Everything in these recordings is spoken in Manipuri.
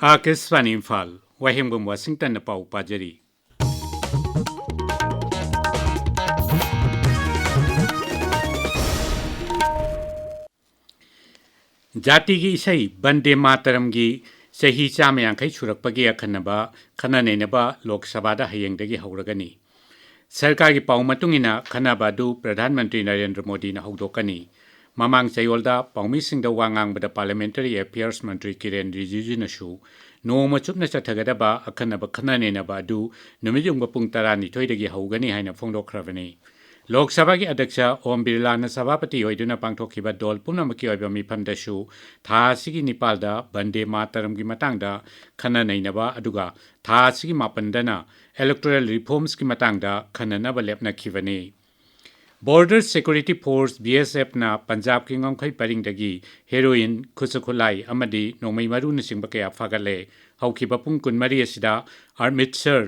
आकाशवाणी इम्फाल वाहेंगबम वाशिंगटन पाउ पाजरी जाति की इसई बंदे मातरम की सही चाम यांखै सुरक्पगी अखनबा खननेनबा लोकसभादा हयेंगदगी हौरगनी सरकार की पाउ मतुंगिना खनबा दु प्रधानमंत्री नरेंद्र मोदी ना हौदोकनी ममांग चयोलदा पाउमिसिंगदा वांगांगबदा पार्लियामेंटरी अफेयर्स मंत्री किरेन रिजिजुनसु नोमा चुपना चथगदबा अखनबा खननेनबा दु नुमिजुंग पुंग 12 हौगनी हाइना फोंदोखरबनी लोकसभा की अध्यक्ष ओम बिरला ने सभापति होइदुना पांगथोखिबा दल पुनमकी ओइबा मिफमदसु था सिगी निपालदा बंदे मातरम की मतंगदा खननैनबा अदुगा था सिगी मापंदना इलेक्टोरल रिफॉर्म्स की मतंगदा खननबा लेपनखिबनी बॉर्डर सिक्योरिटी फोर्स BSF ना पंजाब की ngomkhai paringdagi heroin khusukhlai amadi nongmai maru na singba kaya phagale haukiba pung kunmari asida armitsur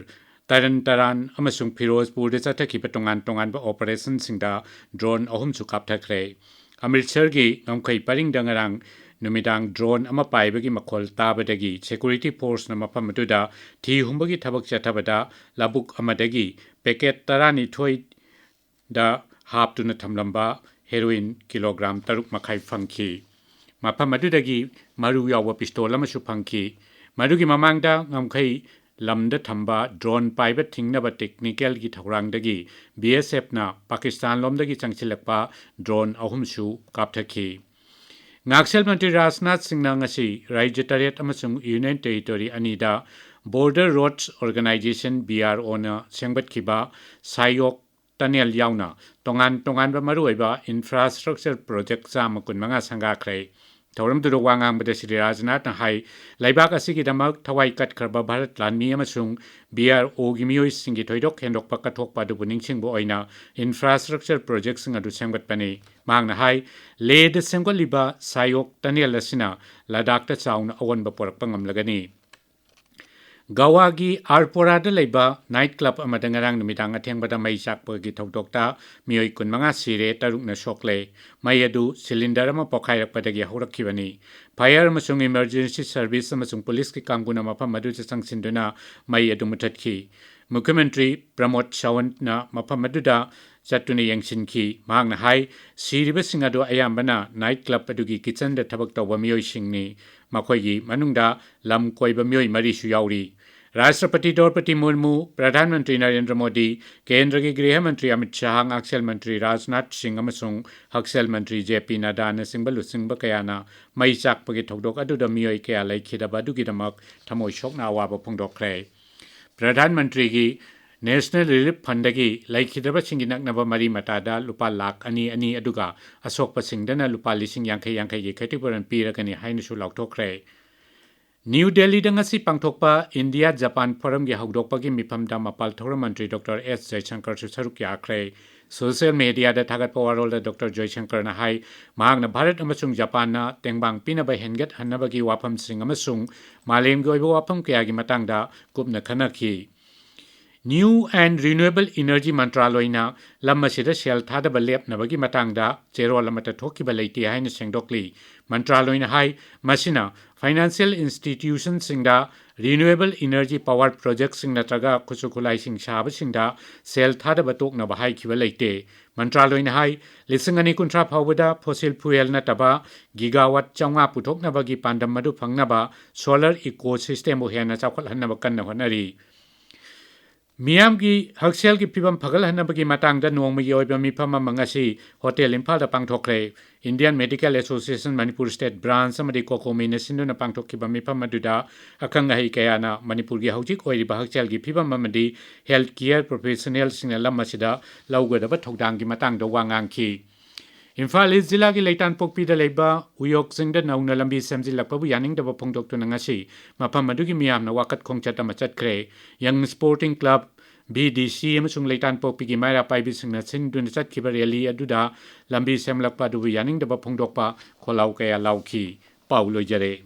taran amasung Firozpur de chathakhiba tongan ba operation singda drone ahum su kapthakre Amritsar gi ngomkhai paringda ngarang numidang drone ama paibagi makhol tabadagi security force na mafam aduda thi humbagi thabak chathabada labuk amadagi packet tarani thoi da hap tuna thamlamba heroin kilogram 6 makhai phangki mafam adudagi maru yawa pistol amasu phangki marugi mamangda ngomkhai lamda thamba drone paiba thingnaba technical gi thorangdagi BSF na Pakistan lomdagi changchilakpa drone ahumsu kapthaki Naxal Mantri Rajnath Singh na ngasi Rajya Taret amasung Union Territory anida Border Roads Organization BRO na sengbatkhiba sayok tunnel yauna tongan ba maruiba infrastructure project chama kunmanga sangakhre Thoram du wangang bada Sri Rajnath na hai laibak asigi damak thawai kat kharba Bharat lanmi amasung BRO gi mioi singi thoidok hendok pakathok padu buningsing bo oina infrastructure project sing adu semgatpani mangna hai le de semgoliba sayok tunnel asina Ladakh ta chauna awonba porakpa ngamlagani Gawagi Arporada leba night club amadangarang numidang athengbada mai chakpagi thodokta mioi kunmanga sire tarukna sokle mai adu cylinder ama pokhairakpadagi horakhibani fire amasung emergency service amasung police ki kanguna mafam adu changsinduna mai adu muthatkhi Mukhyamantri Pramod Sawant na mafam aduda chatuna yengsinki mangna hai siriba singado ayambana night club adugi kitchen da thabak tawba mioi singni makhoigi manungda lam koiba mioi mari su yauri राष्ट्रपति द्रौपदी मुर्मू प्रधानमंत्री नरेंद्र मोदी केंद्र के गृह मंत्री अमित शाह हक्सेल मंत्री राजनाथ सिंह अमसुंग हक्सेल मंत्री JP नड्डा न सिंगबलु सिंगब कयाना मई चाकपगे थौदोक अदुदा मियोय कया लैखिदबा दुगिदमक थमोय सोकना अवाबा फोंदोखरे प्रधानमंत्री की नेशनल रिलीफ फंड की लैखिदबा सिंगी नकनबा मरी मतादा लुपा लाख अनि अदुगा असोकपा सिंगदना लुपा लिसिंग यांखै यांखै की खैतिपुरन पीरकनी हाइनसु लाउथोखरे New Delhi dangasi pangthokpa India Japan Forum gi hawdokpagi mifamda mapal thoram mantri Dr. S Jaishankar su saruk yakre social media da thagatpa warol da Dr. Jaishankar na hai mahakna Bharat amasung Japan na tengbang pinaba hengat hannabagi wafam sing amasung malem gi oiba wafam kaya gi matangda kupna khanakhi New and Renewable Energy Mantraloina Lamasida Shell Thadaba Lep Nabagi Matangda, Zero Lamata Tokiba Lati Haina Sengdokli, Mantraloina Hai, Masina, Financial Institutions Singda, Renewable Energy Power Projects Sing Nataga, Kusukulai Sing Shaba Singda, Shell Thadaba Tok Nabahai Kivalate, Mantraloina Hai, Lissangani Kuntra Pawada, Fossil Fuel Nataba, Gigawatt Changa Putok Nabagi Pandamadu Pangnaba, Solar Ecosystem Ohana Chakal Hanabakan Honari. Miam ki Haksel ki pibam pagal hanabagi matangda nongmagi oiba mifama mangasi Hotel Imphal da pangthokre Indian Medical Association Manipur State Branch amadi kokomi na sinduna pangthokkiba mifama duda akanga hai kayana Manipur gi haujik oiriba Haksel ki pibam amadi healthcare professional singna lamasida laugadaba thokdang gi matangda wangangki Imphal East Zilla ki Leitan Pokpi da leiba uyok singda nauna lambi samjilakpabu yaningdaba phongdoktu nangasi mafam adugi miyam na wakat khongchat ama chatkre Young Sporting Club BDC amasung Leitan Pokpi gi maira paibi singna sinduna chatkhiba rally aduda lambi semlakpa dubu yaningdaba phongdokpa kholau kaya lauki paulo jare